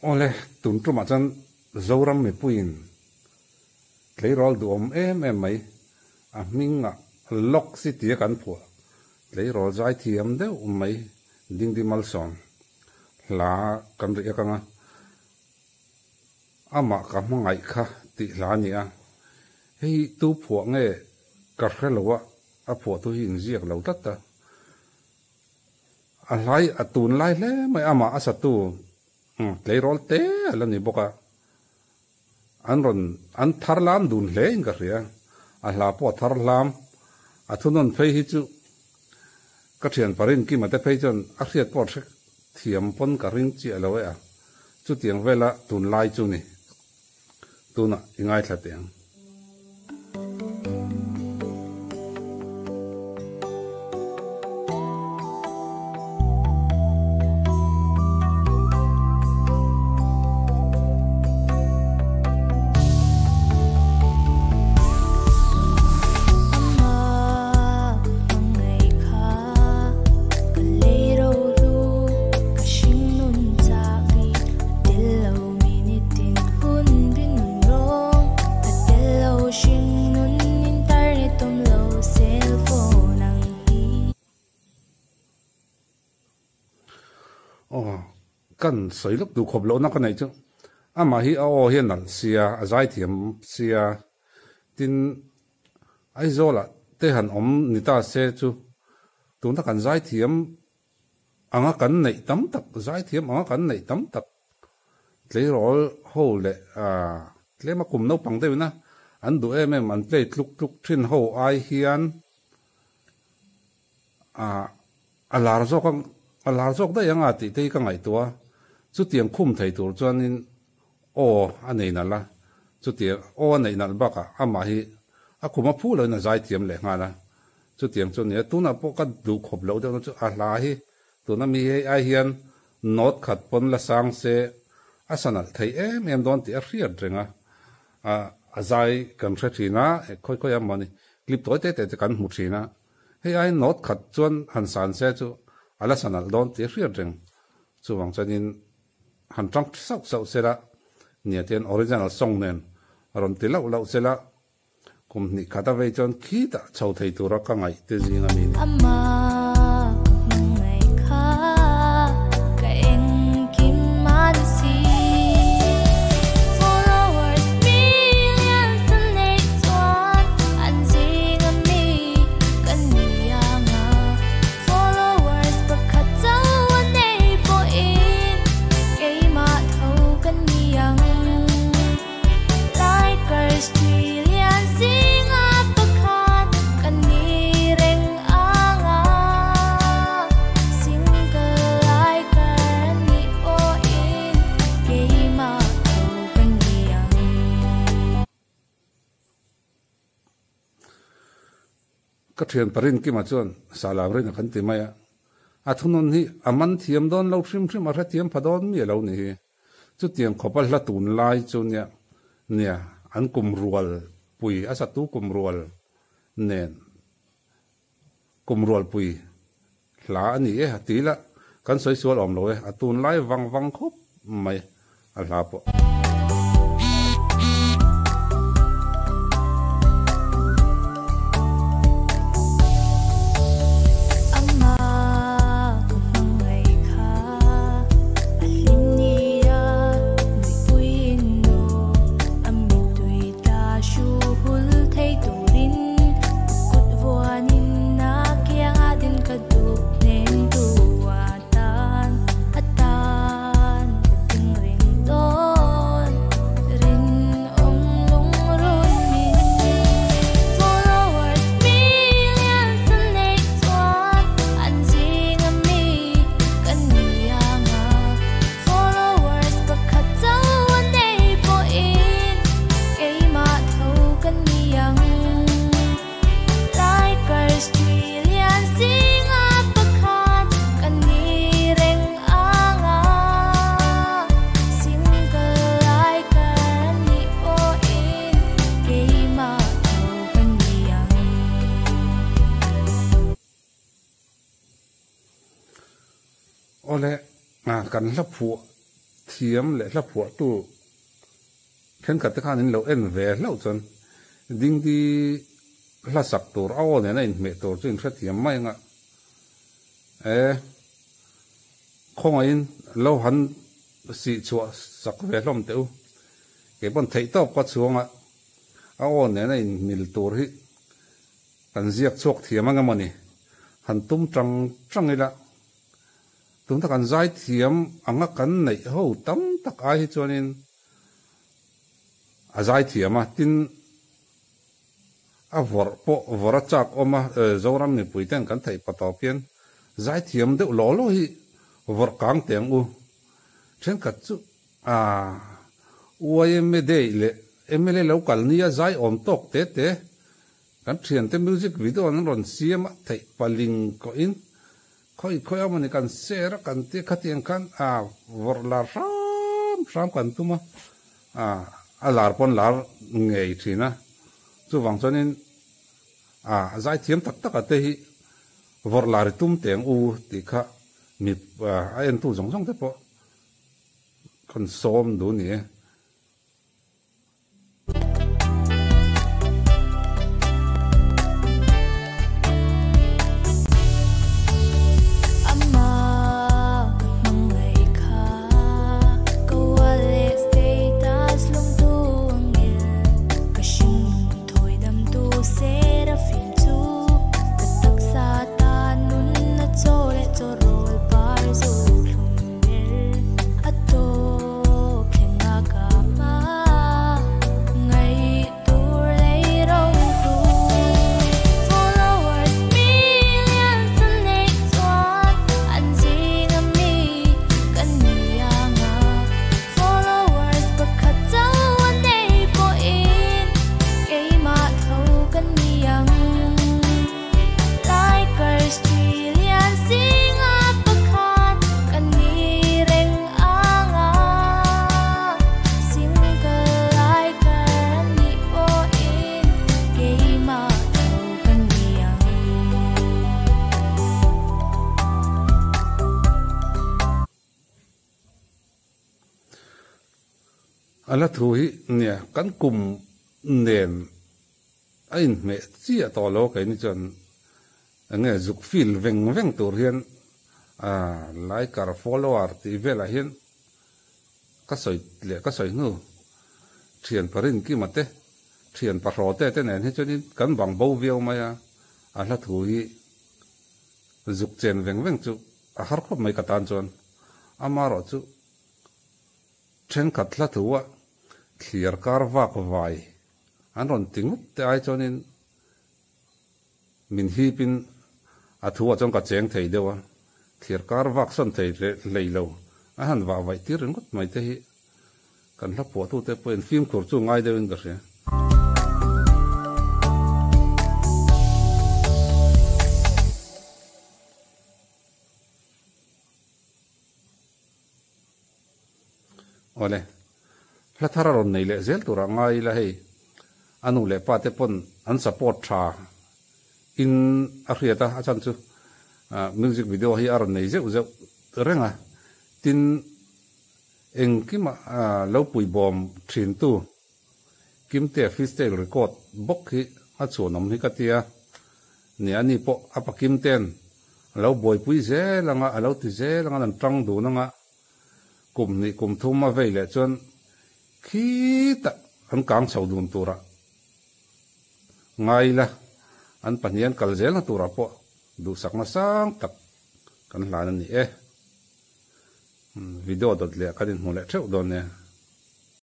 ole tun tru ma chan zoram me puin leirol du em mai a minga lok si tia kan phu leirol zai thiam de mai ding di mal son la kan ri ka nga ama ka mangai kha ti la ni a hei tu phu nge ka khrelowa a phu tu hin ziak lo tat ta a lai a tun lai le mai ama asa tu leirol te ala ni boka an thar lam dun hle in ka ria a hla po thar lam a thunon phei hi chu ka thian parin ki mate phei chon a hriat por thiam pon ka ring chi alo a chu tiang vela tun lai chu ni tuna ingai thla tiang kan soi luk du khop lo na ka nei chu ama hi o hian al sia azai thiam sia tin ai zola te han om ni ta se chu tu na kan zai thiam anga kan nei tam tak zai thiam anga kan nei tam tak tle rol ho le tle ma kum no pang de na an du em an play tluk thin ho ai hian alar zok da yang ati te ka ngai tua chu tiang khum thei tur chuanin anei na la chu tiang anei na ba ka ama hi a khuma phu lo na zai tiam le nga la chu tiang chu ne tu na po ka du khop lo de chu a la hi tu na mi ai hian not khat pon la sang se asanal thei em don ti a riat renga a zai kan thre thina khoi amani clip toy te kan mu thina hei ai not khat chuan han san se chu ala sanal don ti riat reng chu wang chanin han tang sau sela nia ten original song nen ron ti lau sela kum ni khata ve chon khi ta chau thei tu ra ka ngai te jinga min ama ngai kha ka eng kim man si followers millions and they chuan an jinga mi kan nianga followers pakhat chau an nei po in keima thau kan niang likers trillion singa pakhat kan ni reng anga single liker ni po in keima thau kan niang ka thian parin ki ma chuan salam re na kan ti maya a thunon hi aman thiam don lo thrim a ra thiam phadon mi lo ni chu tiang khopal la tun lai chu nia an kum rual pui asa tu kum rual nen kum rual pui hla ani hatila kan soi sual om lo atun lai wang khop mai a hla po ama ngai kha alinia mi puin no ami tui ta shu hul thei turin kut voanin na kya din ka du nen tu atan atan ting ring don rin ong lung run min followers millions and they chuan an jinga mi kan nianga followers pakhat chau an nei po in keima thau kan niang likers trillion singa pakhat kan ni reng anga single liker ni po in keima thau kan niang ole kan la phu thiam le la phu tu khen kat khan in lo en ve lo chon ding di la sak tur aw ne na in me tur chin thra thiam mai nga khong in lo han si chua sak ve lom teu ke bon thei top ko chuanga aw ne na in mil tur hi kan ziak chok thiam anga mani han tum trăng ila tum ta kan zai thiam anga kan nei ho tam tak ai chuanin a zai thiama tin a vora chak oma zoram ni puiten kan thei patopian zai thiam de lo hi vor kang teng u chen kat chu uaime de le emele local nia zai om tok te kan thian te music video an ron siama thei paling ko in khoi amani kan sera kan te khatien kan vor la ram kan tuma alar pon lar ngei thina chu wang chonin zai thiam tak ate hi vor lar tum teng u ti kha mi en tu jong te po kan som du ni ala thui nia kan kum nen ain me chia to lo kai ni chon ange zuk fil veng tur hian like ar follower ti vela hian ka soi nu thian parin ki mate thian pa ro te nen he chonin kan bang bo viau maya ala thui zuk chen veng chu a har khop mai ka tan chon amaro chu then katla thuwa clear kar vak vai an ron tingup te ai chonin min hi pin a thuwa chong ka cheng thei dewa clear kar vak son thei leilo a han wa vai tir ngut mai te hi kan la po tu te poin film khur chu ngai dewin ka se ole la thara ron nei le zel tura ngai la hei anu le pa te pon an support tha in a riata a chan chu music video hi ar nei zeu renga tin eng kima lo pui bom thin tu kim te freestyle record bok hi a chunom hi katia ni ani po apa kim ten lo boy pui ze langa alo ti ze langa nan tang du nanga kum thuma ve le chon khi ta an kang chau dun tura ngai la an panian kal zel na tura po du sak na sang tak kan hlan ni video dot le kan in mu le theu don ne